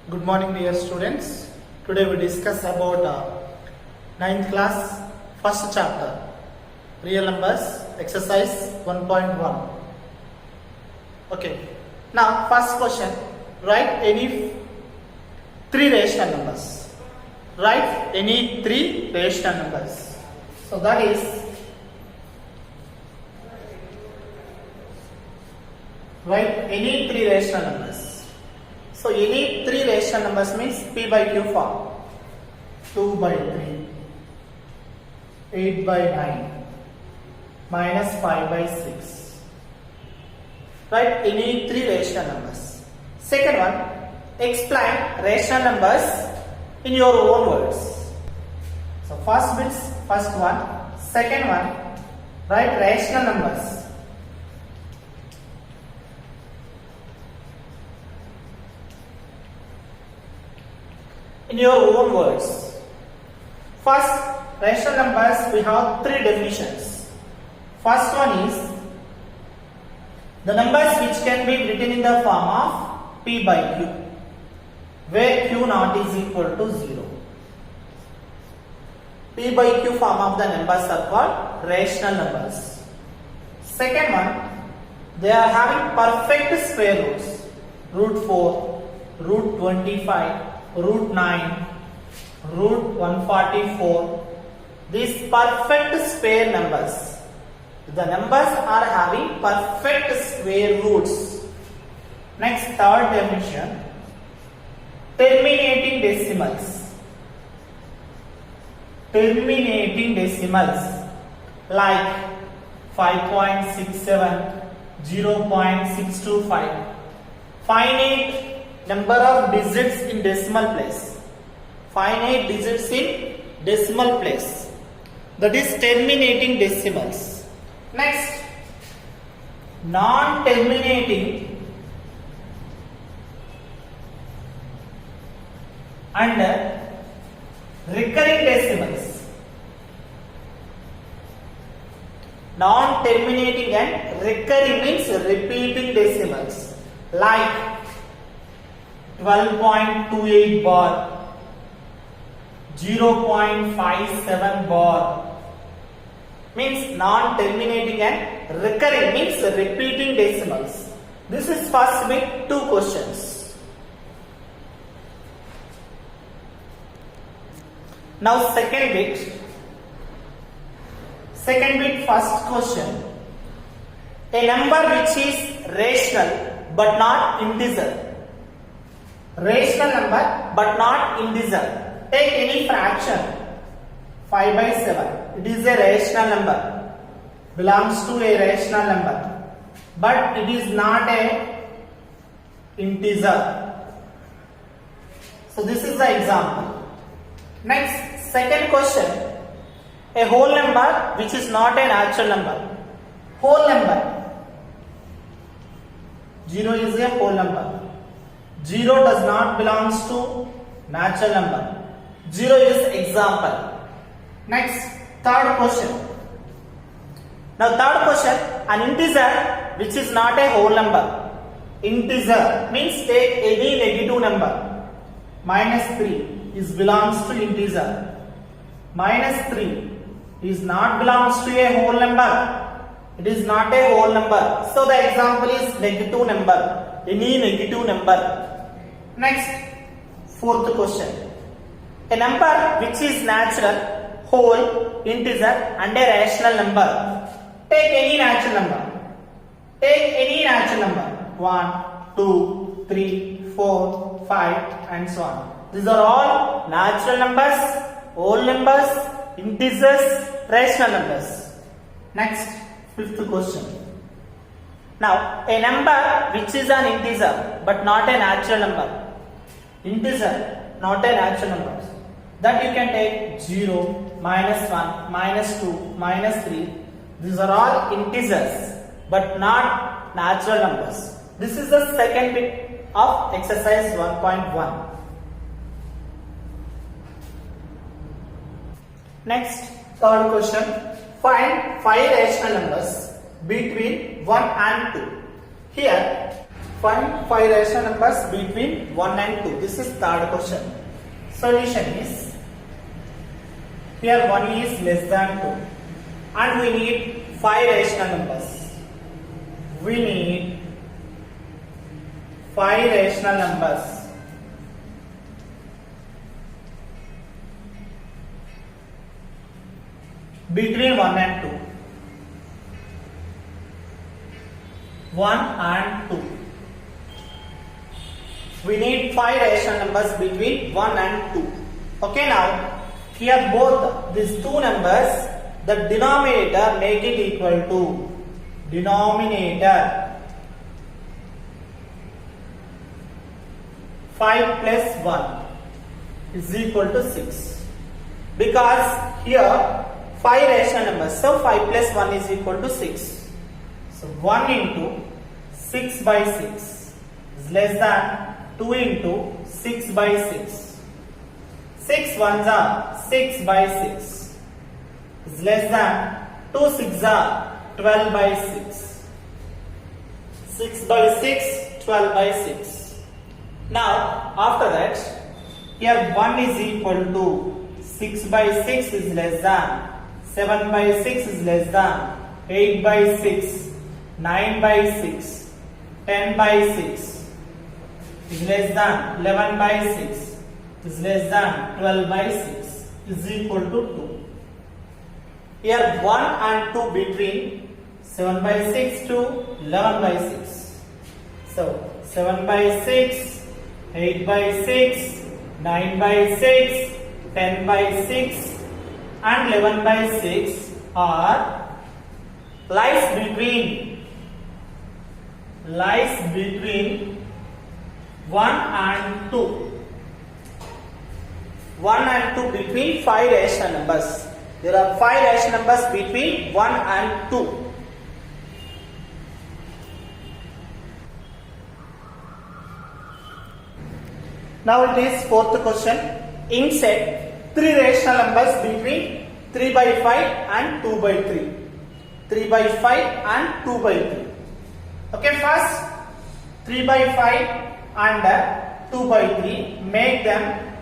Good morning, dear students. Today we discuss about 9th class, first chapter, real numbers, exercise 1.1. Okay. Now, first question. Write any three rational numbers. Write any three rational numbers. So that is write any three rational numbers. So any three rational numbers means P by Q form. 2 by 3, 8 by 9, minus 5 by 6. Write any three rational numbers. Second one, explain rational numbers in your own words. So first means first one. Second one, write rational numbers in your own words. First, rational numbers, we have three definitions. First one is the numbers which can be written in the form of P by Q, where Q naught is equal to 0. P by Q form of the numbers are called rational numbers. Second one, they are having perfect square roots. Root 4, root 25, root 9, root 144. These perfect square numbers. The numbers are having perfect square roots. Next, third definition, terminating decimals. Terminating decimals like 5.67, 0.625. Finite number of digits in decimal place. Finite digits in decimal place. That is terminating decimals. Next, non-terminating and recurring decimals. Non-terminating and recurring means repeating decimals like 12.28 bar, 0.57 bar. Means non-terminating and recurring means repeating decimals. This is first bit, two questions. Now second bit. Second bit, first question. A number which is rational but not integer. Rational number but not integer. Take any fraction. 5 by 7. It is a rational number. Belongs to a rational number. But it is not a integer. So this is the example. Next, second question. A whole number which is not a natural number. Whole number. 0 is a whole number. 0 does not belongs to natural number. 0 is example. Next, third question. Now third question, an integer which is not a whole number. Integer means take any negative number. Minus 3 is belongs to integer. Minus 3 is not belongs to a whole number. It is not a whole number. So the example is negative number. Any negative number. Next, fourth question. A number which is natural, whole, integer and a rational number. Take any natural number. Take any natural number. 1, 2, 3, 4, 5 and so on. These are all natural numbers, whole numbers, integers, rational numbers. Next, fifth question. Now, a number which is an integer but not a natural number. Integer, not a natural number. That you can take 0, minus 1, minus 2, minus 3. These are all integers but not natural numbers. This is the second bit of exercise 1.1. Next, third question. Find 5 rational numbers between 1 and 2. Here, Find 5 rational numbers between 1 and 2. This is third question. Solution is, here 1 is less than 2 and we need 5 rational numbers. We need 5 rational numbers. Between 1 and 2. 1 and 2. We need 5 rational numbers between 1 and 2. Okay, now here both these two numbers, the denominator make it equal to denominator 5 plus 1 is equal to 6. Because here 5 rational numbers, so 5 plus 1 is equal to 6. So 1 into 6 by 6 is less than 2 into 6 by 6. 6 ones are 6 by 6 is less than 2 6 are 12 by 6. 6 by 6, 12 by 6. Now after that, here 1 is equal to 6 by 6 is less than 7 by 6 is less than 8 by 6, 9 by 6, 10 by 6 is less than 11 by 6 is less than 12 by 6 is equal to 2. Here 1 and 2 between 7 by 6 to 11 by 6. So 7 by 6, 8 by 6, 9 by 6, 10 by 6 and 11 by 6 are lies between 1 and 2. 1 and 2 between 5 rational numbers. There are 5 rational numbers between 1 and 2. Now it is fourth question. Insert 3 rational numbers between 3 by 5 and 2 by 3. 3 by 5 and 2 by 3. Okay, first 3 by 5 and 2 by 3, make them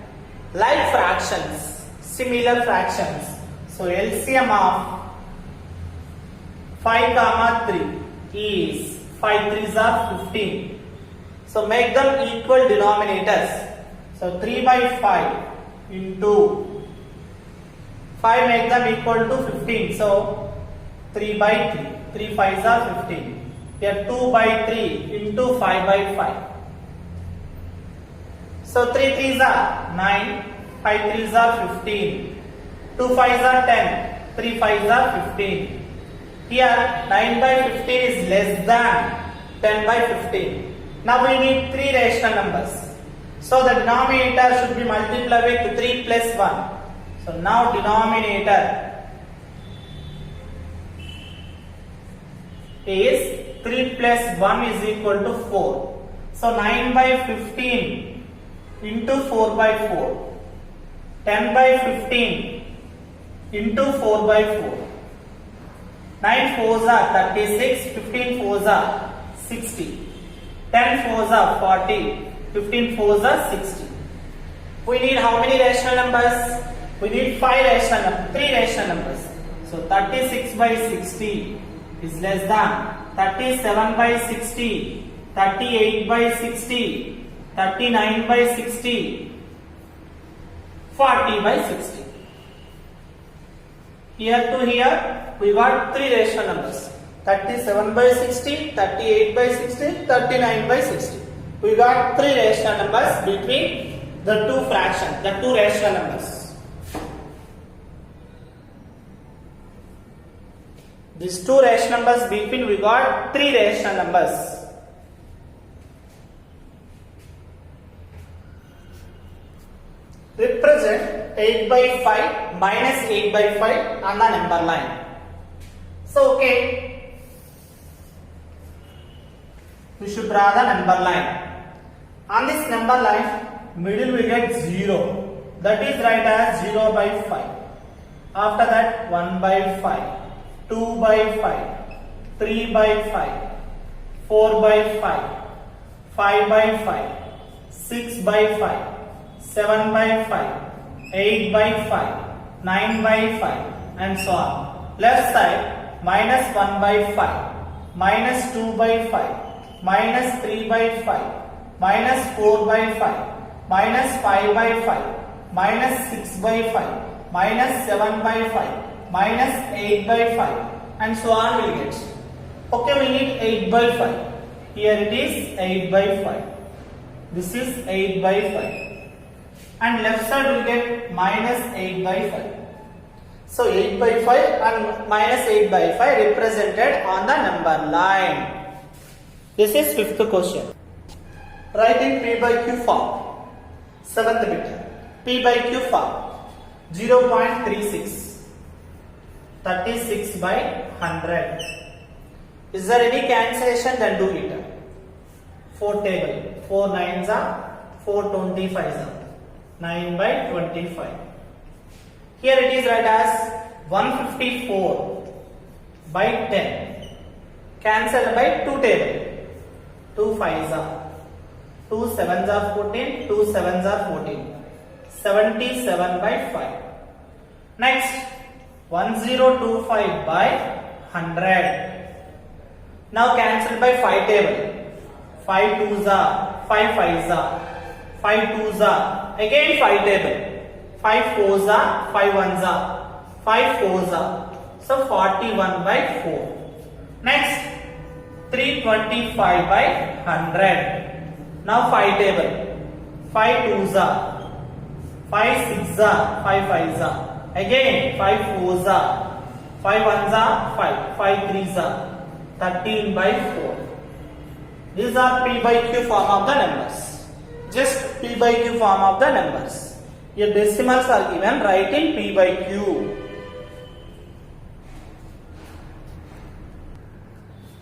like fractions, similar fractions. So LCM of 5 comma 3 is 5 3s are 15. So make them equal denominators. So 3 by 5 into 5, make them equal to 15. So 3 by 3, 3 5s are 15. Here 2 by 3 into 5 by 5. So 3 3s are 9, 5 3s are 15, 2 5s are 10, 3 5s are 15. Here 9 by 15 is less than 10 by 15. Now we need 3 rational numbers. So the denominator should be multiplied with 3 plus 1. So now denominator is 3 plus 1 is equal to 4. So 9 by 15 into 4 by 4. 10 by 15 into 4 by 4. 9 4s are 36, 15 4s are 60. 10 4s are 40, 15 4s are 60. We need how many rational numbers? We need 5 rational numbers, 3 rational numbers. So 36 by 60 is less than 37 by 60, 38 by 60, 39 by 60, 40 by 60. Here to here we got 3 rational numbers. 37 by 60, 38 by 60, 39 by 60. We got 3 rational numbers between the two fractions, the 2 rational numbers. These 2 rational numbers between we got 3 rational numbers. Represent 8 by 5 minus 8 by 5 on the number line. So okay, we should draw the number line. On this number line, middle we get 0. That is write as 0 by 5. After that 1 by 5, 2 by 5, 3 by 5, 4 by 5, 5 by 5, 6 by 5, 7 by 5, 8 by 5, 9 by 5 and so on. Left side minus 1 by 5, minus 2 by 5, minus 3 by 5, minus 4 by 5, minus 5 by 5, minus 6 by 5, minus 7 by 5, minus 8 by 5 and so on will get. Okay, we need 8 by 5. Here it is 8 by 5. This is 8 by 5. And left side will get minus 8 by 5. So 8 by 5 and minus 8 by 5 represented on the number line. This is fifth question. Write in P by Q form. Seventh bit. P by Q form. 0.36. 36 by 100. Is there any cancellation? Then do it. 4 table. 4 9s are 4 25s are 9 by 25. Here it is write as 154 by 10. Cancel by 2 table. 2 5s are 2 7s are 14. 2 7s are 14. 77 by 5. Next 1025 by 100. Now cancel by 5 table. 5 2s are 5 5s are 5 2s are again 5 table. 5 4s are 5 1s are 5 4s are. So 41 by 4. Next 325 by 100. Now 5 table. 5 2s are 5 6s are 5 5s are again 5 4s are 5 1s are 5 5 3s are 13 by 4. These are P by Q form of the numbers. Just P by Q form of the numbers. Here decimals are given. Write in P by Q.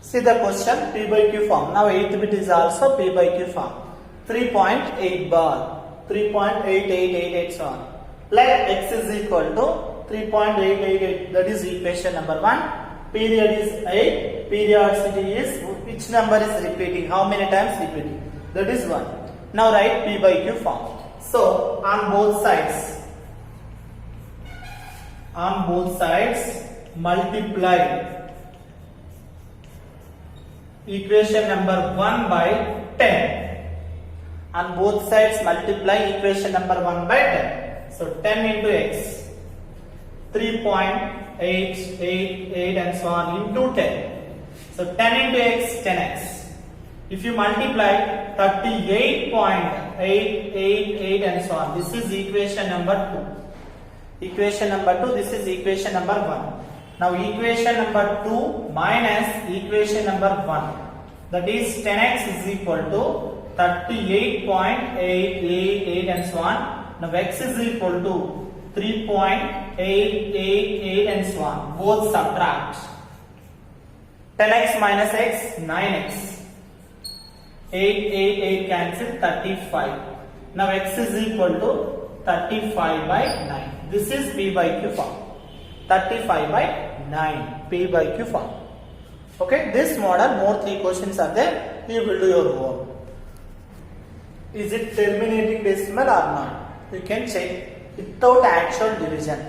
See the question P by Q form. Now 8th bit is also P by Q form. 3.8 bar. 3.8888 so on. Let x is equal to 3.888. That is equation number 1. Period is 8. Periodicity is which number is repeating. How many times repeating. That is 1. Now write P by Q form. So on both sides multiply equation number 1 by 10. On both sides multiply equation number 1 by 10. So 10 into x 3.888 and so on into 10. So 10 into x 10x. If you multiply 38.888 and so on, this is equation number 2. Equation number 2, this is equation number 1. Now equation number 2 minus equation number 1. That is 10x is equal to 38.888 and so on. Now x is equal to 3.888 and so on. Both subtract. 10x minus x 9x. 8 cancel 35. Now x is equal to 35 by 9. This is P by Q form. 35 by 9. P by Q form. Okay, this model more 3 questions are there. You will do your work. Is it terminating decimal or not? You can check without actual division.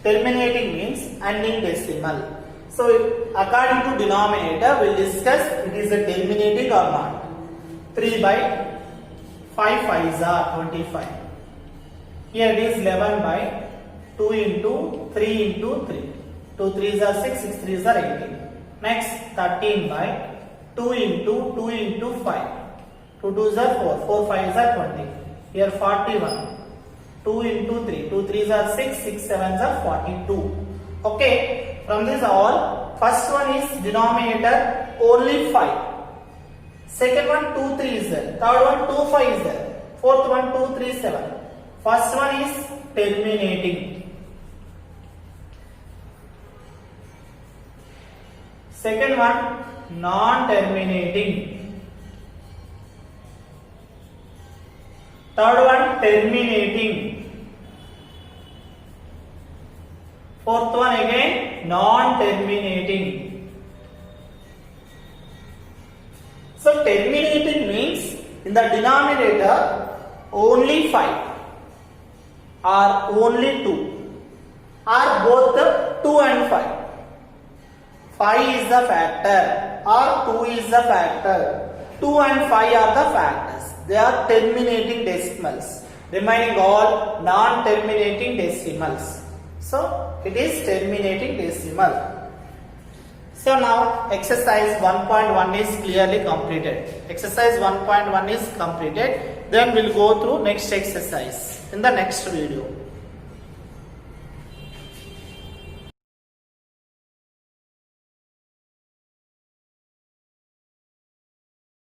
Terminating means ending decimal. So according to denominator, we will discuss it is a terminating or not. 3 by 5 5s are 25. Here it is 11 by 2 into 3 into 3. 2 3s are 6, 6 3s are 18. Next 13 by 2 into 5. 2 2s are 4, 4 5s are 20. Here 41. 2 into 3, 2 3s are 6, 6 7s are 42. Okay, from this all, first one is denominator only 5. Second one 2 3 is there. Third one 2 5 is there. Fourth one 2 3 7. First one is terminating. Second one non-terminating. Third one terminating. Fourth one again non-terminating. So terminating means the denominator only 5 or only 2 or both 2 and 5. 5 is the factor or 2 is the factor. 2 and 5 are the factors. They are terminating decimals. Remaining all non-terminating decimals. So it is terminating decimal. So now exercise 1.1 is clearly completed. Exercise 1.1 is completed. Then we'll go through next exercise in the next video.